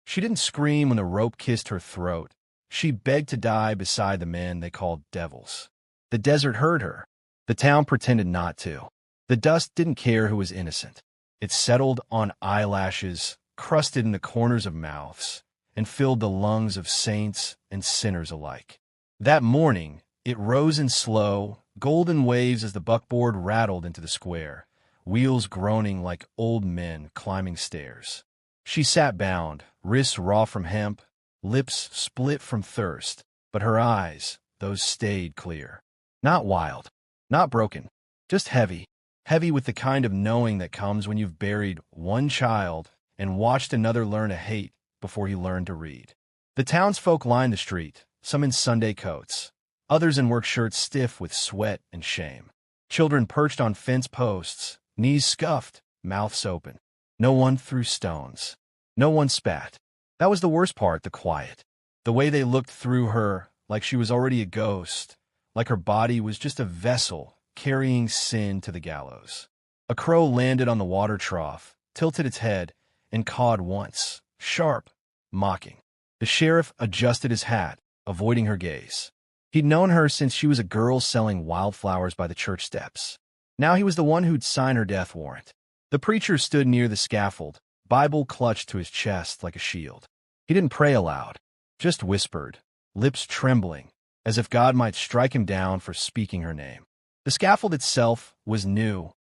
She didn't scream when the rope kissed her throat. She begged to die beside the men they called devils. The desert heard her. The town pretended not to. The dust didn't care who was innocent. It settled on eyelashes, crusted in the corners of mouths, and filled the lungs of saints and sinners alike. That morning, it rose in slow, golden waves as the buckboard rattled into the square, wheels groaning like old men climbing stairs. She sat bound, wrists raw from hemp, lips split from thirst, but her eyes, those stayed clear. Not wild, not broken, just heavy, heavy with the kind of knowing that comes when you've buried one child and watched another learn to hate before he learned to read. The townsfolk lined the street, some in Sunday coats, others in work shirts stiff with sweat and shame. Children perched on fence posts, knees scuffed, mouths open. No one threw stones. No one spat. That was the worst part, the quiet. The way they looked through her, like she was already a ghost, like her body was just a vessel carrying sin to the gallows. A crow landed on the water trough, tilted its head, and cawed once, sharp, mocking. The sheriff adjusted his hat, avoiding her gaze. He'd known her since she was a girl selling wildflowers by the church steps. Now he was the one who'd sign her death warrant. The preacher stood near the scaffold, Bible clutched to his chest like a shield. He didn't pray aloud, just whispered, lips trembling, as if God might strike him down for speaking her name. The scaffold itself was new,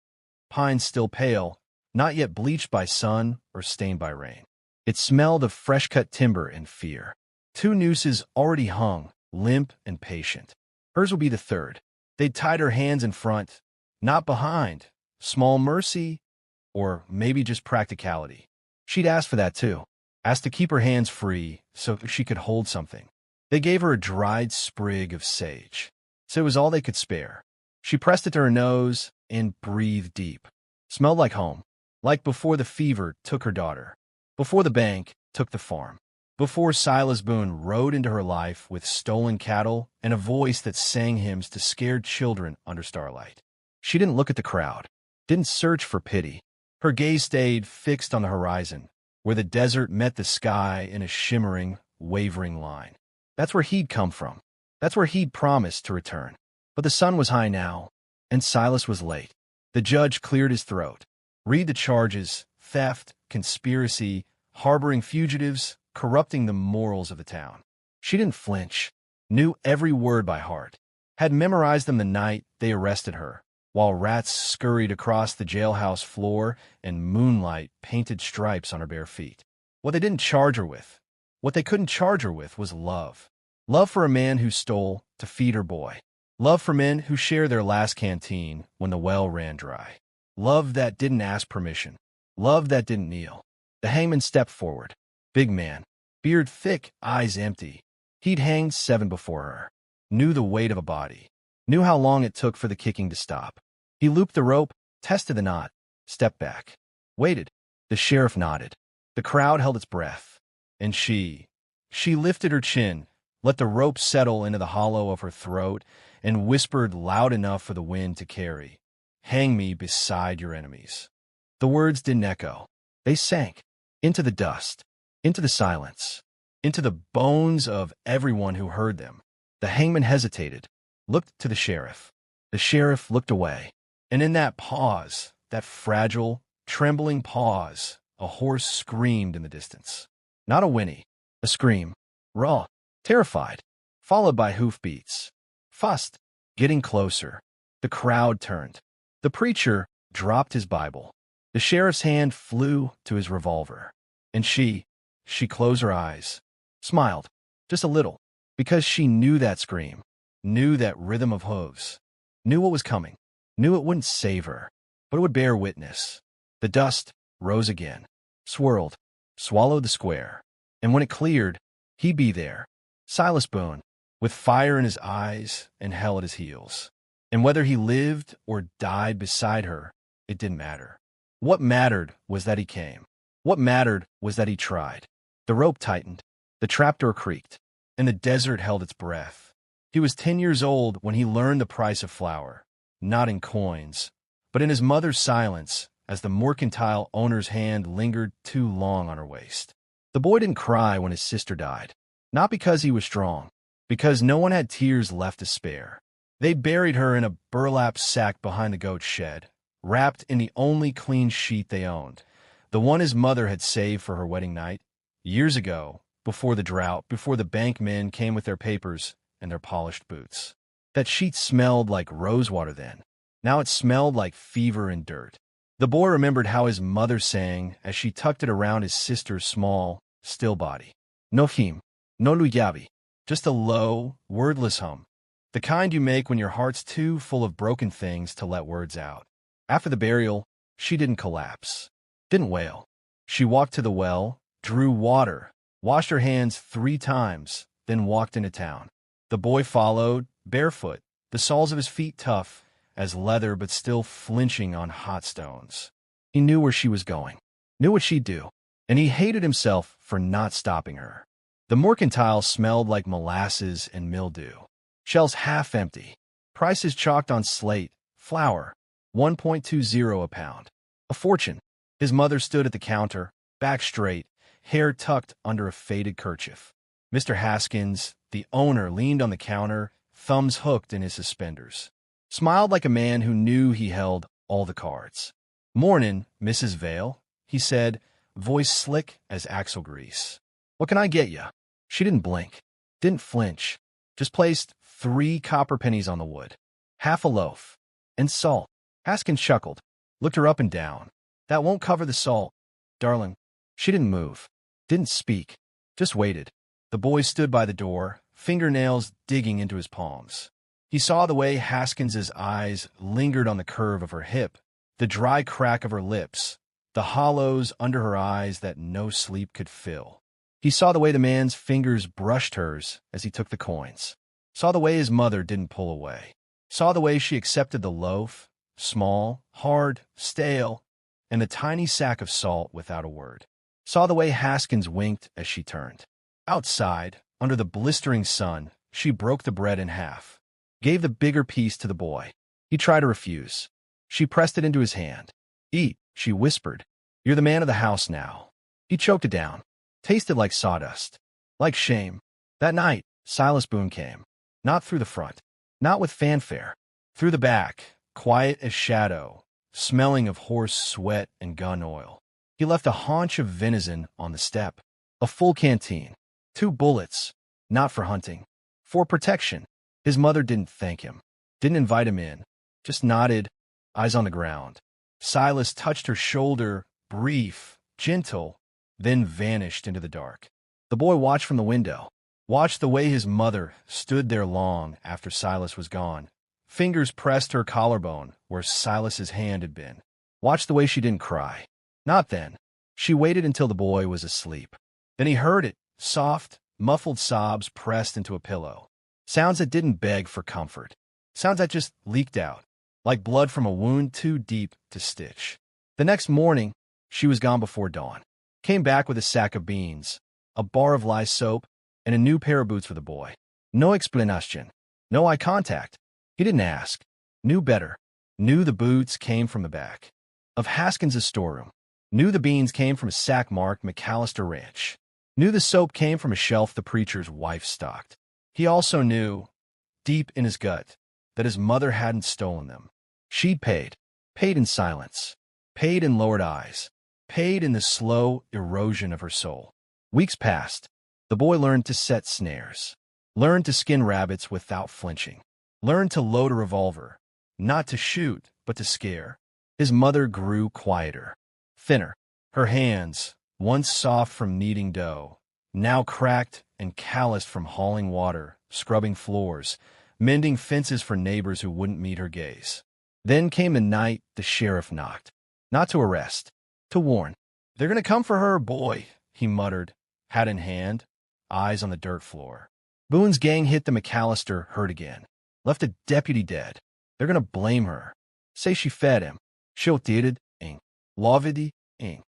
pine still pale, not yet bleached by sun or stained by rain. It smelled of fresh-cut timber and fear. 2 nooses already hung, limp and patient. Hers would be the third. They'd tied her hands in front, not behind. Small mercy, or maybe just practicality. She'd asked for that too, asked to keep her hands free so she could hold something. They gave her a dried sprig of sage, so it was all they could spare. She pressed it to her nose and breathed deep. Smelled like home, like before the fever took her daughter, before the bank took the farm, before Silas Boone rode into her life with stolen cattle and a voice that sang hymns to scared children under starlight. She didn't look at the crowd, didn't search for pity. Her gaze stayed fixed on the horizon, where the desert met the sky in a shimmering, wavering line. That's where he'd come from. That's where he'd promised to return. But the sun was high now, and Silas was late. The judge cleared his throat. Read the charges: theft, conspiracy, harboring fugitives, corrupting the morals of the town. She didn't flinch, knew every word by heart, had memorized them the night they arrested her, while rats scurried across the jailhouse floor and moonlight painted stripes on her bare feet. What they didn't charge her with, what they couldn't charge her with, was love. Love for a man who stole to feed her boy. Love for men who shared their last canteen when the well ran dry. Love that didn't ask permission. Love that didn't kneel. The hangman stepped forward. Big man, beard thick, eyes empty. He'd hanged 7 before her. Knew the weight of a body. Knew how long it took for the kicking to stop. He looped the rope, tested the knot, stepped back. Waited. The sheriff nodded. The crowd held its breath. And she lifted her chin, let the rope settle into the hollow of her throat, and whispered loud enough for the wind to carry, "Hang me beside your enemies." The words didn't echo. They sank into the dust, into the silence, into the bones of everyone who heard them. The hangman hesitated, looked to the sheriff. The sheriff looked away. And in that pause, that fragile, trembling pause, a horse screamed in the distance. Not a whinny, a scream, raw, terrified, followed by hoofbeats. Fussed, getting closer. The crowd turned. The preacher dropped his Bible. The sheriff's hand flew to his revolver. And she closed her eyes, smiled, just a little, because she knew that scream, knew that rhythm of hooves, knew what was coming, knew it wouldn't save her, but it would bear witness. The dust rose again, swirled, swallowed the square, and when it cleared, he'd be there, Silas Boone, with fire in his eyes and hell at his heels. And whether he lived or died beside her, it didn't matter. What mattered was that he came. What mattered was that he tried. The rope tightened, the trapdoor creaked, and the desert held its breath. He was 10 years old when he learned the price of flour, not in coins, but in his mother's silence as the mercantile owner's hand lingered too long on her waist. The boy didn't cry when his sister died. Not because he was strong, because no one had tears left to spare. They buried her in a burlap sack behind the goat shed, wrapped in the only clean sheet they owned, the one his mother had saved for her wedding night, years ago, before the drought, before the bank men came with their papers and their polished boots. That sheet smelled like rosewater then. Now it smelled like fever and dirt. The boy remembered how his mother sang as she tucked it around his sister's small, still body. No him, no luyavi, just a low, wordless hum. The kind you make when your heart's too full of broken things to let words out. After the burial, she didn't collapse, didn't wail. She walked to the well, drew water, washed her hands 3 times, then walked into town. The boy followed, barefoot, the soles of his feet tough as leather but still flinching on hot stones. He knew where she was going, knew what she'd do, and he hated himself for not stopping her. The mercantile smelled like molasses and mildew. Shelves half empty. Prices chalked on slate. Flour, $1.20 a pound. A fortune. His mother stood at the counter, back straight, hair tucked under a faded kerchief. Mr. Haskins, the owner, leaned on the counter, thumbs hooked in his suspenders. Smiled like a man who knew he held all the cards. "Mornin', Mrs. Vale," he said, voice slick as axle grease. "What can I get ya?" She didn't blink, didn't flinch, just placed 3 copper pennies on the wood. "Half a loaf. And salt." Haskins chuckled, looked her up and down. "That won't cover the salt, darling." She didn't move, didn't speak, just waited. The boy stood by the door, fingernails digging into his palms. He saw the way Haskins's eyes lingered on the curve of her hip, the dry crack of her lips, the hollows under her eyes that no sleep could fill. He saw the way the man's fingers brushed hers as he took the coins. Saw the way his mother didn't pull away. Saw the way she accepted the loaf, small, hard, stale, and the tiny sack of salt without a word. Saw the way Haskins winked as she turned. Outside, under the blistering sun, she broke the bread in half, gave the bigger piece to the boy. He tried to refuse. She pressed it into his hand. "Eat," she whispered. "You're the man of the house now." He choked it down. Tasted like sawdust, like shame. That night, Silas Boone came. Not through the front, not with fanfare. Through the back, quiet as shadow, smelling of horse sweat and gun oil. He left a haunch of venison on the step, a full canteen, 2 bullets, not for hunting, for protection. His mother didn't thank him, didn't invite him in, just nodded, eyes on the ground. Silas touched her shoulder, brief, gentle, then vanished into the dark. The boy watched from the window, watched the way his mother stood there long after Silas was gone. Fingers pressed her collarbone where Silas's hand had been. Watched the way she didn't cry. Not then. She waited until the boy was asleep. Then he heard it, soft, muffled sobs pressed into a pillow. Sounds that didn't beg for comfort. Sounds that just leaked out, like blood from a wound too deep to stitch. The next morning, she was gone before dawn. Came back with a sack of beans, a bar of lye soap, and a new pair of boots for the boy. No explanation, no eye contact. He didn't ask. Knew better. Knew the boots came from the back of Haskins' storeroom. Knew the beans came from a sack marked McAllister Ranch. Knew the soap came from a shelf the preacher's wife stocked. He also knew, deep in his gut, that his mother hadn't stolen them. She'd paid in silence, paid in lowered eyes, paid in the slow erosion of her soul. Weeks passed. The boy learned to set snares, learned to skin rabbits without flinching, learned to load a revolver, not to shoot, but to scare. His mother grew quieter, thinner. Her hands, once soft from kneading dough, now cracked and calloused from hauling water, scrubbing floors, mending fences for neighbors who wouldn't meet her gaze. Then came the night the sheriff knocked, not to arrest, to warn. "They're going to come for her, boy," he muttered, hat in hand, eyes on the dirt floor. Boone's gang hit the McAllister herd again, left a deputy dead. They're going to blame her, say she fed him. She'll did it, ing. Lovedy, ing.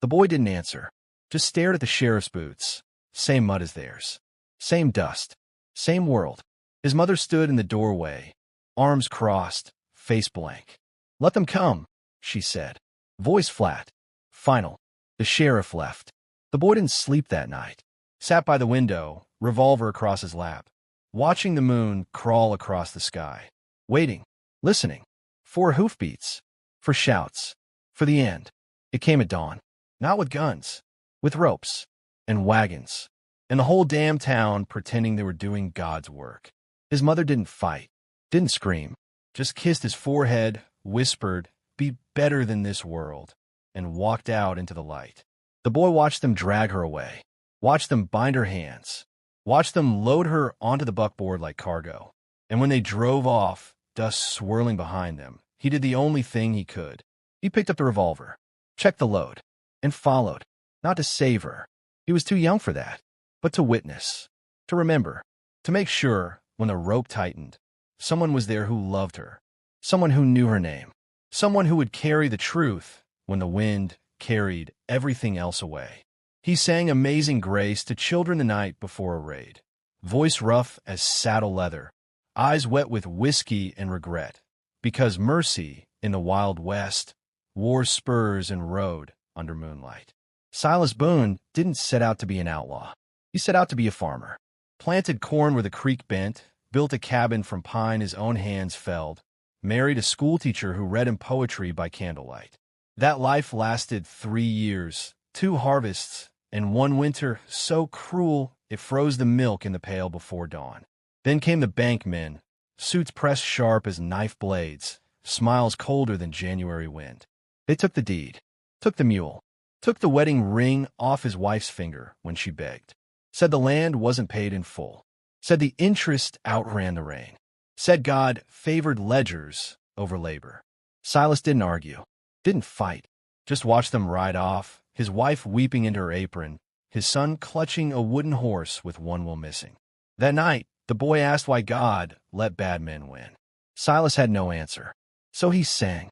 The boy didn't answer, just stared at the sheriff's boots. Same mud as theirs, same dust, same world. His mother stood in the doorway, arms crossed, face blank. "Let them come," she said, voice flat, final. The sheriff left. The boy didn't sleep that night. Sat by the window, revolver across his lap, watching the moon crawl across the sky. Waiting, listening, for hoofbeats, for shouts, for the end. It came at dawn. Not with guns, with ropes and wagons, and the whole damn town pretending they were doing God's work. His mother didn't fight, didn't scream, just kissed his forehead, whispered, "Be better than this world," and walked out into the light. The boy watched them drag her away, watched them bind her hands, watched them load her onto the buckboard like cargo. And when they drove off, dust swirling behind them, he did the only thing he could. He picked up the revolver, checked the load, and followed, not to save her. He was too young for that, but to witness, to remember, to make sure, when the rope tightened, someone was there who loved her, someone who knew her name, someone who would carry the truth when the wind carried everything else away. He sang Amazing Grace to children the night before a raid, voice rough as saddle leather, eyes wet with whiskey and regret, because mercy, in the Wild West, wore spurs and rode under moonlight. Silas Boone didn't set out to be an outlaw. He set out to be a farmer. Planted corn where the creek bent, built a cabin from pine his own hands felled, married a schoolteacher who read him poetry by candlelight. That life lasted 3 years, 2 harvests, and 1 winter so cruel it froze the milk in the pail before dawn. Then came the bank men, suits pressed sharp as knife blades, smiles colder than January wind. They took the deed, took the mule, took the wedding ring off his wife's finger when she begged. Said the land wasn't paid in full. Said the interest outran the rain. Said God favored ledgers over labor. Silas didn't argue, didn't fight, just watched them ride off, his wife weeping into her apron, his son clutching a wooden horse with one wheel missing. That night, the boy asked why God let bad men win. Silas had no answer. So he sang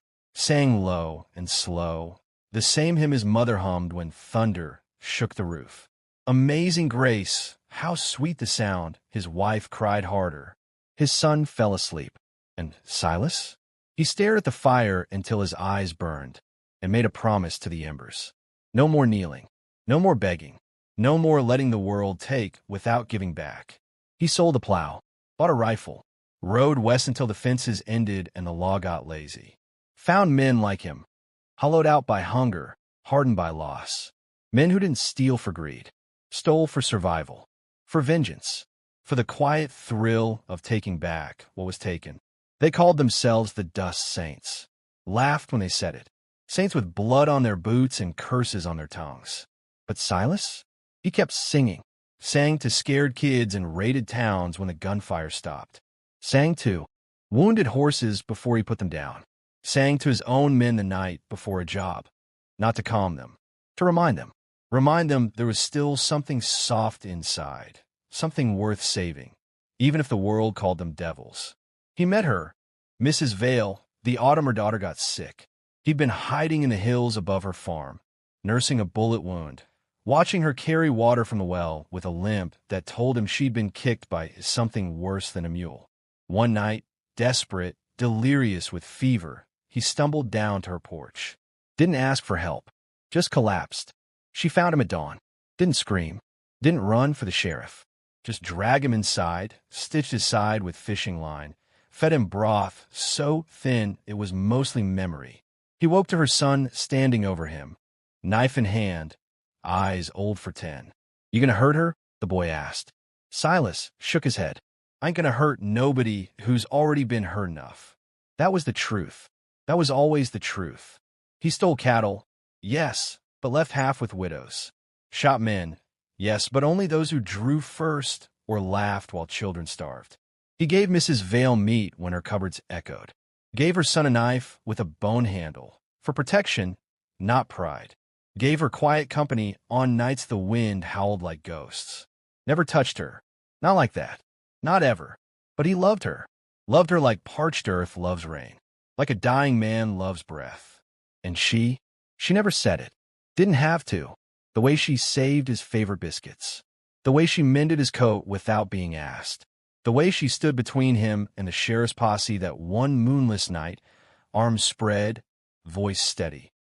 low and slow, the same hymn his mother hummed when thunder shook the roof. Amazing Grace, how sweet the sound, his wife cried harder. His son fell asleep. And Silas? He stared at the fire until his eyes burned, and made a promise to the embers. No more kneeling, no more begging, no more letting the world take without giving back. He sold the plow, bought a rifle, rode west until the fences ended and the law got lazy. Found men like him, hollowed out by hunger, hardened by loss. Men who didn't steal for greed, stole for survival, for vengeance, for the quiet thrill of taking back what was taken. They called themselves the Dust Saints, laughed when they said it. Saints with blood on their boots and curses on their tongues. But Silas? He kept singing, sang to scared kids in raided towns when the gunfire stopped. Sang to wounded horses before he put them down. Sang to his own men the night before a job, not to calm them, to remind them there was still something soft inside, something worth saving, even if the world called them devils. He met her, Mrs. Vale, the autumn her daughter got sick. He'd been hiding in the hills above her farm, nursing a bullet wound, watching her carry water from the well with a limp that told him she'd been kicked by something worse than a mule. One night, desperate, delirious with fever, he stumbled down to her porch. Didn't ask for help, just collapsed. She found him at dawn. Didn't scream, didn't run for the sheriff. Just dragged him inside, stitched his side with fishing line, fed him broth so thin it was mostly memory. He woke to her son standing over him, knife in hand, eyes old for 10. "You gonna hurt her?" the boy asked. Silas shook his head. "I ain't gonna hurt nobody who's already been hurt enough." That was the truth. That was always the truth. He stole cattle, yes, but left half with widows. Shot men, yes, but only those who drew first or laughed while children starved. He gave Mrs. Vale meat when her cupboards echoed. Gave her son a knife with a bone handle, for protection, not pride. Gave her quiet company on nights the wind howled like ghosts. Never touched her. Not like that. Not ever. But he loved her. Loved her like parched earth loves rain. Like a dying man loves breath. And she never said it. Didn't have to. The way she saved his favorite biscuits. The way she mended his coat without being asked. The way she stood between him and the sheriff's posse that one moonless night, arms spread, voice steady.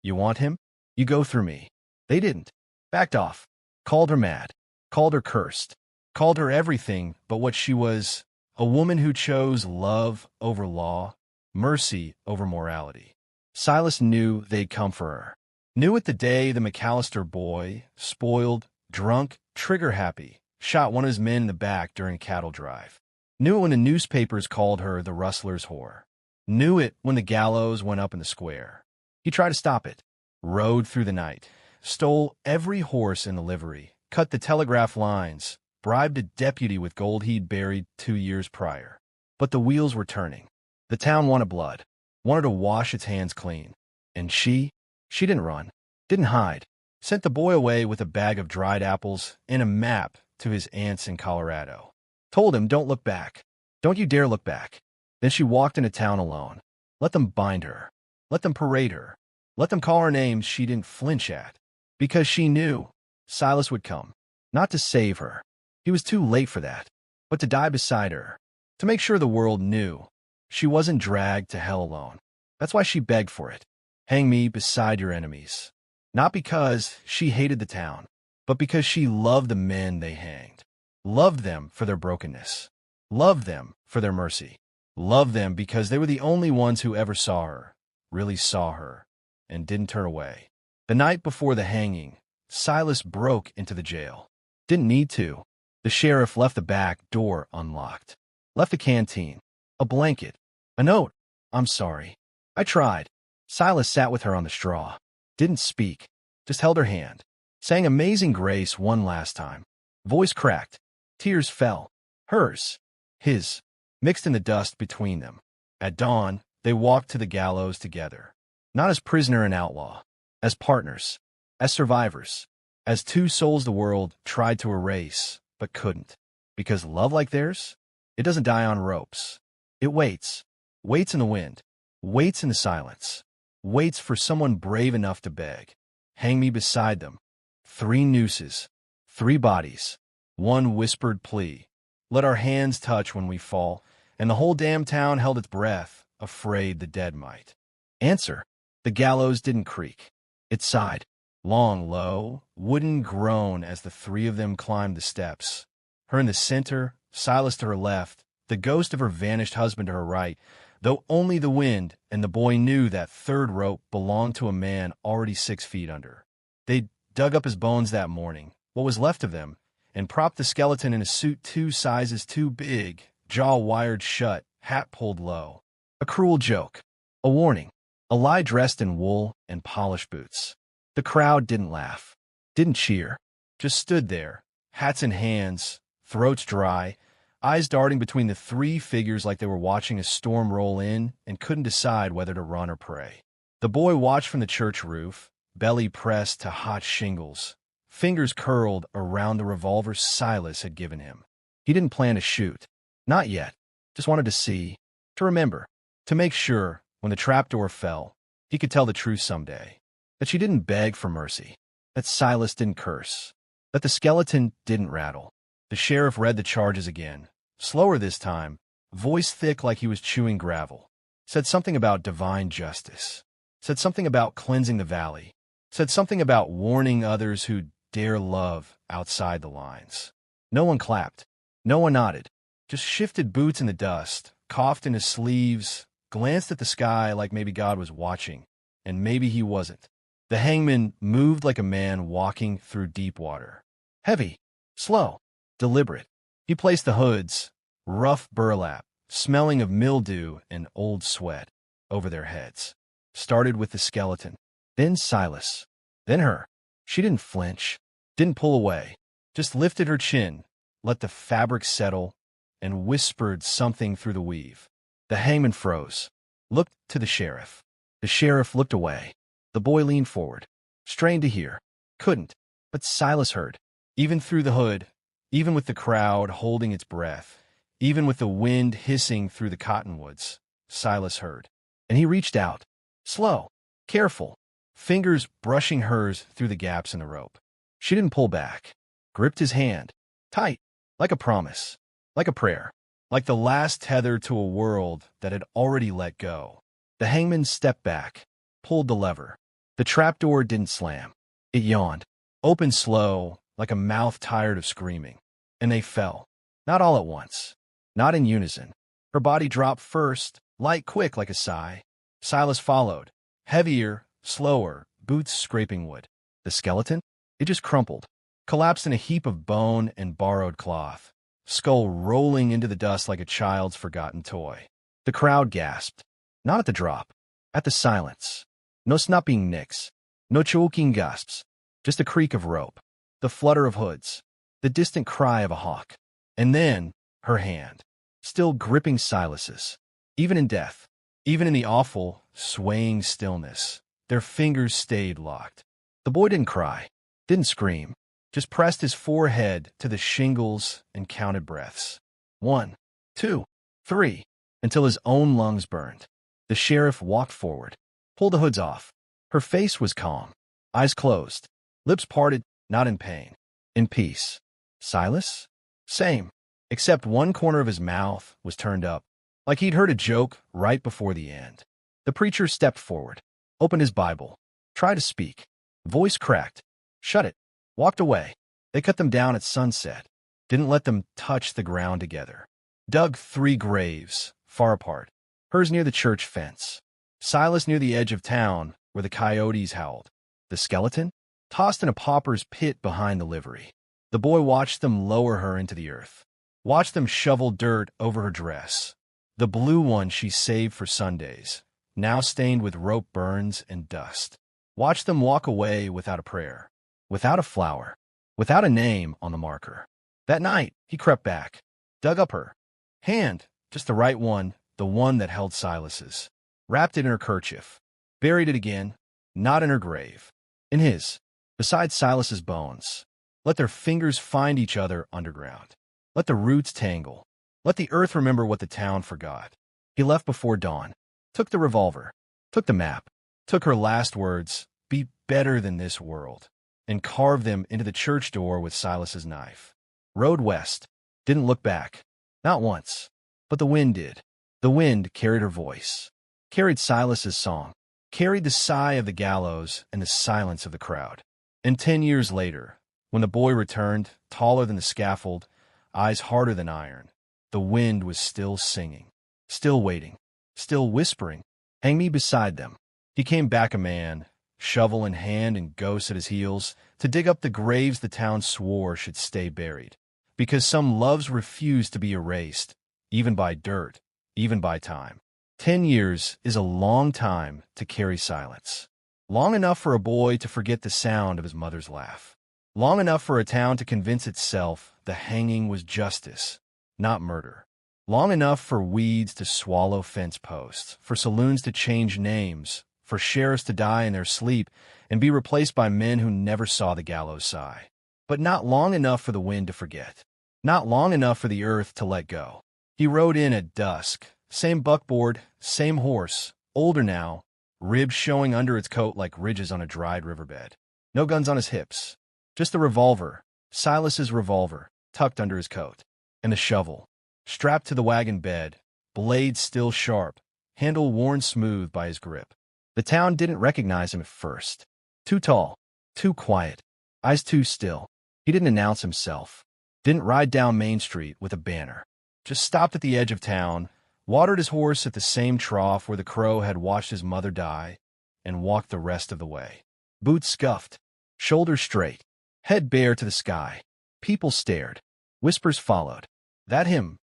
"You want him? You go through me." They didn't. backed off, called her mad, called her cursed, called her everything but what she was, a woman who chose love over law, mercy over morality. Silas knew they'd come for her. Knew it the day the McAllister boy, spoiled, drunk, trigger-happy, shot one of his men in the back during a cattle drive. Knew it when the newspapers called her the Rustler's whore. Knew it when the gallows went up in the square. He tried to stop it, rode through the night, stole every horse in the livery, cut the telegraph lines, bribed a deputy with gold he'd buried 2 years prior. But the wheels were turning. The town wanted blood, wanted to wash its hands clean. And she didn't run, didn't hide, sent the boy away with a bag of dried apples and a map to his aunts in Colorado. Told him, don't look back. Don't you dare look back. Then she walked into town alone. Let them bind her. Let them parade her. Let them call her names she didn't flinch at. Because she knew Silas would come. Not to save her. He was too late for that. But to die beside her. To make sure the world knew she wasn't dragged to hell alone. That's why she begged for it. Hang me beside your enemies. Not because she hated the town, but because she loved the men they hanged. Loved them for their brokenness. Loved them for their mercy. Loved them because they were the only ones who ever saw her, really saw her, and didn't turn away. The night before the hanging, Silas broke into the jail. Didn't need to. The sheriff left the back door unlocked. Left a canteen, a blanket, a note. I'm sorry. I tried. Silas sat with her on the straw. Didn't speak. Just held her hand. Sang Amazing Grace one last time. Voice cracked. Tears fell. Hers. His. Mixed in the dust between them. At dawn, they walked to the gallows together. Not as prisoner and outlaw. As partners. As survivors. As two souls the world tried to erase, but couldn't. Because love like theirs? It doesn't die on ropes. It waits. Waits in the wind. Waits in the silence. Waits for someone brave enough to beg. Hang me beside them. 3 nooses. 3 bodies. 1 whispered plea. Let our hands touch when we fall. And the whole damn town held its breath, afraid the dead might. Answer. The gallows didn't creak. It sighed. Long, low, wooden groan as the 3 of them climbed the steps. Her in the center, Silas to her left, the ghost of her vanished husband to her right, though only the wind and the boy knew that 3rd rope belonged to a man already 6 feet under. They'd dug up his bones that morning, what was left of them, and propped the skeleton in a suit 2 sizes too big, jaw wired shut, hat pulled low. A cruel joke. A warning. A lie dressed in wool and polished boots. The crowd didn't laugh. Didn't cheer. Just stood there, hats in hands, throats dry, eyes darting between the 3 figures like they were watching a storm roll in and couldn't decide whether to run or pray. The boy watched from the church roof, belly pressed to hot shingles, fingers curled around the revolver Silas had given him. He didn't plan to shoot. Not yet. Just wanted to see, to remember, to make sure, when the trapdoor fell, he could tell the truth someday. That she didn't beg for mercy. That Silas didn't curse. That the skeleton didn't rattle. The sheriff read the charges again, slower this time, voice thick like he was chewing gravel. Said something about divine justice. Said something about cleansing the valley. Said something about warning others who dare love outside the lines. No one clapped. No one nodded. Just shifted boots in the dust, coughed in his sleeves, glanced at the sky like maybe God was watching, and maybe he wasn't. The hangman moved like a man walking through deep water. Heavy, slow, deliberate. He placed the hoods, rough burlap, smelling of mildew and old sweat, over their heads. Started with the skeleton, then Silas, then her. She didn't flinch, didn't pull away, just lifted her chin, let the fabric settle, and whispered something through the weave. The hangman froze, looked to the sheriff. The sheriff looked away. The boy leaned forward, strained to hear. Couldn't, but Silas heard. Even through the hood, even with the crowd holding its breath, even with the wind hissing through the cottonwoods, Silas heard. And he reached out, slow, careful, fingers brushing hers through the gaps in the rope. She didn't pull back, gripped his hand, tight, like a promise, like a prayer, like the last tether to a world that had already let go. The hangman stepped back, pulled the lever. The trapdoor didn't slam. It yawned. Opened slow, like a mouth tired of screaming. And they fell. Not all at once. Not in unison. Her body dropped first, light quick like a sigh. Silas followed. Heavier, slower, boots scraping wood. The skeleton? It just crumpled. Collapsed in a heap of bone and borrowed cloth. Skull rolling into the dust like a child's forgotten toy. The crowd gasped. Not at the drop. At the silence. No snapping nicks. No choking gasps. Just a creak of rope. The flutter of hoods. The distant cry of a hawk. And then, her hand. Still gripping Silas's. Even in death. Even in the awful, swaying stillness. Their fingers stayed locked. The boy didn't cry. Didn't scream. Just pressed his forehead to the shingles and counted breaths. 1, 2, 3, until his own lungs burned. The sheriff walked forward, pulled the hoods off. Her face was calm, eyes closed, lips parted, not in pain, in peace. Silas? Same, except one corner of his mouth was turned up, like he'd heard a joke right before the end. The preacher stepped forward, opened his Bible, tried to speak. Voice cracked. Shut it. Walked away. They cut them down at sunset. Didn't let them touch the ground together. Dug 3 graves, far apart. Hers near the church fence. Silas near the edge of town, where the coyotes howled. The skeleton? Tossed in a pauper's pit behind the livery. The boy watched them lower her into the earth. Watched them shovel dirt over her dress. The blue one she saved for Sundays, now stained with rope burns and dust. Watched them walk away without a prayer. Without a flower, without a name on the marker. That night, he crept back, dug up her hand, just the right one, the one that held Silas's. Wrapped it in her kerchief, buried it again, not in her grave, in his, beside Silas's bones. Let their fingers find each other underground. Let the roots tangle. Let the earth remember what the town forgot. He left before dawn, took the revolver, took the map, took her last words, be better than this world, and carved them into the church door with Silas's knife. Rode west. Didn't look back. Not once. But the wind did. The wind carried her voice. Carried Silas's song. Carried the sigh of the gallows and the silence of the crowd. And 10 years later, when the boy returned, taller than the scaffold, eyes harder than iron, the wind was still singing, still waiting, still whispering, hang me beside them. He came back a man, shovel in hand and ghosts at his heels, to dig up the graves the town swore should stay buried, because some loves refused to be erased, even by dirt, even by time. 10 years is a long time to carry silence. Long enough for a boy to forget the sound of his mother's laugh. Long enough for a town to convince itself the hanging was justice, not murder. Long enough for weeds to swallow fence posts, for saloons to change names, for sheriffs to die in their sleep and be replaced by men who never saw the gallows sigh. But not long enough for the wind to forget. Not long enough for the earth to let go. He rode in at dusk. Same buckboard, same horse, older now, ribs showing under its coat like ridges on a dried riverbed. No guns on his hips. Just the revolver, Silas's revolver, tucked under his coat. And the shovel, strapped to the wagon bed, blade still sharp, handle worn smooth by his grip. The town didn't recognize him at first. Too tall, too quiet, eyes too still. He didn't announce himself. Didn't ride down Main Street with a banner. Just stopped at the edge of town, watered his horse at the same trough where the crow had watched his mother die, and walked the rest of the way. Boots scuffed, shoulders straight, head bare to the sky. People stared. Whispers followed. That him?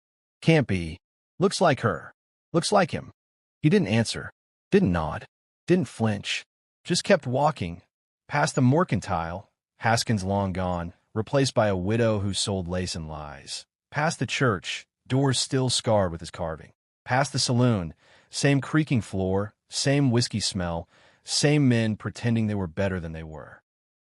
Can't be. Looks like her. Looks like him. He didn't answer. Didn't nod. Didn't flinch. Just kept walking. Past the mercantile, Haskins long gone, replaced by a widow who sold lace and lies. Past the church, doors still scarred with his carving. Past the saloon, same creaking floor, same whiskey smell, same men pretending they were better than they were.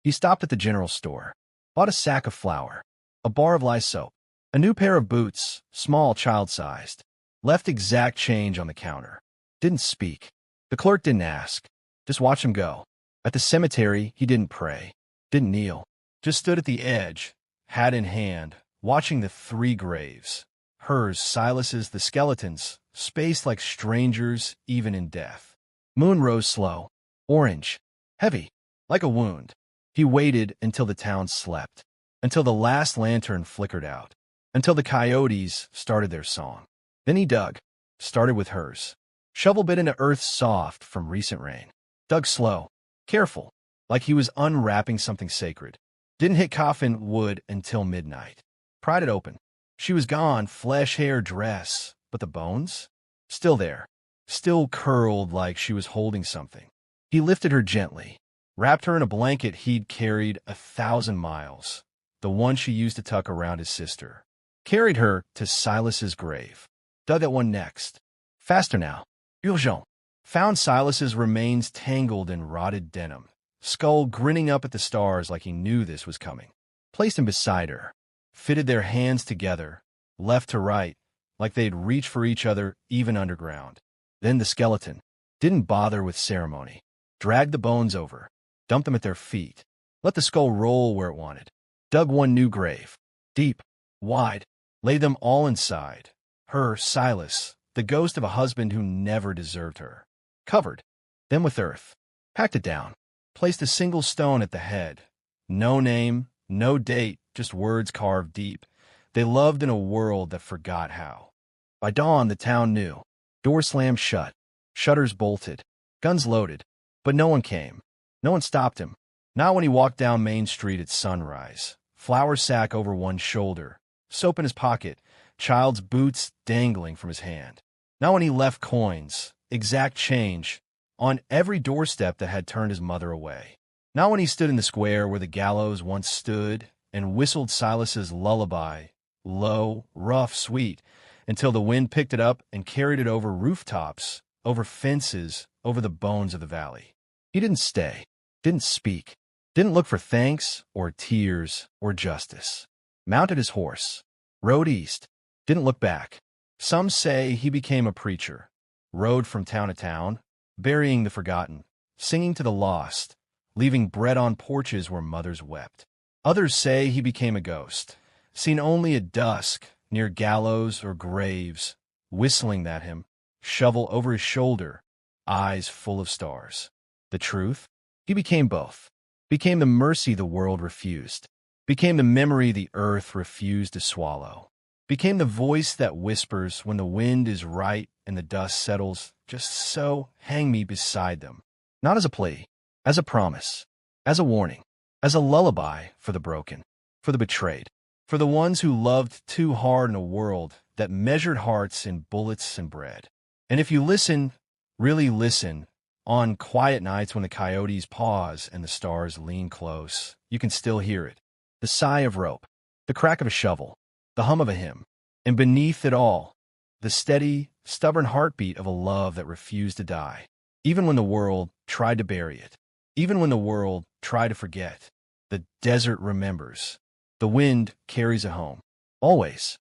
He stopped at the general store, bought a sack of flour, a bar of lye soap, a new pair of boots, small, child-sized. Left exact change on the counter. Didn't speak. The clerk didn't ask. Just watched him go. At the cemetery, he didn't pray. Didn't kneel. Just stood at the edge, hat in hand, watching the 3 graves. Hers, Silas's, the skeletons, spaced like strangers even in death. Moon rose slow, orange, heavy, like a wound. He waited until the town slept, until the last lantern flickered out, until the coyotes started their song. Then he dug, started with hers. Shovel bit into earth soft from recent rain. Dug slow, careful, like he was unwrapping something sacred. Didn't hit coffin wood until midnight. Pried it open. She was gone, flesh, hair, dress, but the bones? Still there, still curled like she was holding something. He lifted her gently, wrapped her in a blanket he'd carried 1,000 miles, the one she used to tuck around his sister. Carried her to Silas's grave. Dug that one next. Faster now. Urgent. Found Silas's remains tangled in rotted denim, skull grinning up at the stars like he knew this was coming. Placed him beside her. Fitted their hands together, left to right, like they'd reach for each other even underground. Then the skeleton. Didn't bother with ceremony. Dragged the bones over. Dumped them at their feet. Let the skull roll where it wanted. Dug one new grave. Deep. Wide. Laid them all inside. Her, Silas, the ghost of a husband who never deserved her. Covered. Then with earth. Packed it down. Placed a single stone at the head. No name, no date, just words carved deep. They loved in a world that forgot how. By dawn, the town knew. Door slammed shut. Shutters bolted. Guns loaded. But no one came. No one stopped him. Not when he walked down Main Street at sunrise. Flour sack over one shoulder. Soap in his pocket. Child's boots dangling from his hand. Not when he left coins, exact change, on every doorstep that had turned his mother away. Not when he stood in the square where the gallows once stood and whistled Silas's lullaby, low, rough, sweet, until the wind picked it up and carried it over rooftops, over fences, over the bones of the valley. He didn't stay, didn't speak, didn't look for thanks or tears or justice. Mounted his horse, rode east, didn't look back. Some say he became a preacher, rode from town to town, burying the forgotten, singing to the lost, leaving bread on porches where mothers wept. Others say he became a ghost, seen only at dusk near gallows or graves, whistling at him, shovel over his shoulder, eyes full of stars. The truth? He became both. Became the mercy the world refused. Became the memory the earth refused to swallow. Became the voice that whispers when the wind is right and the dust settles, just so hang me beside them. Not as a plea, as a promise, as a warning, as a lullaby for the broken, for the betrayed, for the ones who loved too hard in a world that measured hearts in bullets and bread. And if you listen, really listen, on quiet nights when the coyotes pause and the stars lean close, you can still hear it. The sigh of rope, the crack of a shovel, the hum of a hymn, and beneath it all, the steady, stubborn heartbeat of a love that refused to die, even when the world tried to bury it, even when the world tried to forget. The desert remembers. The wind carries it home. Always.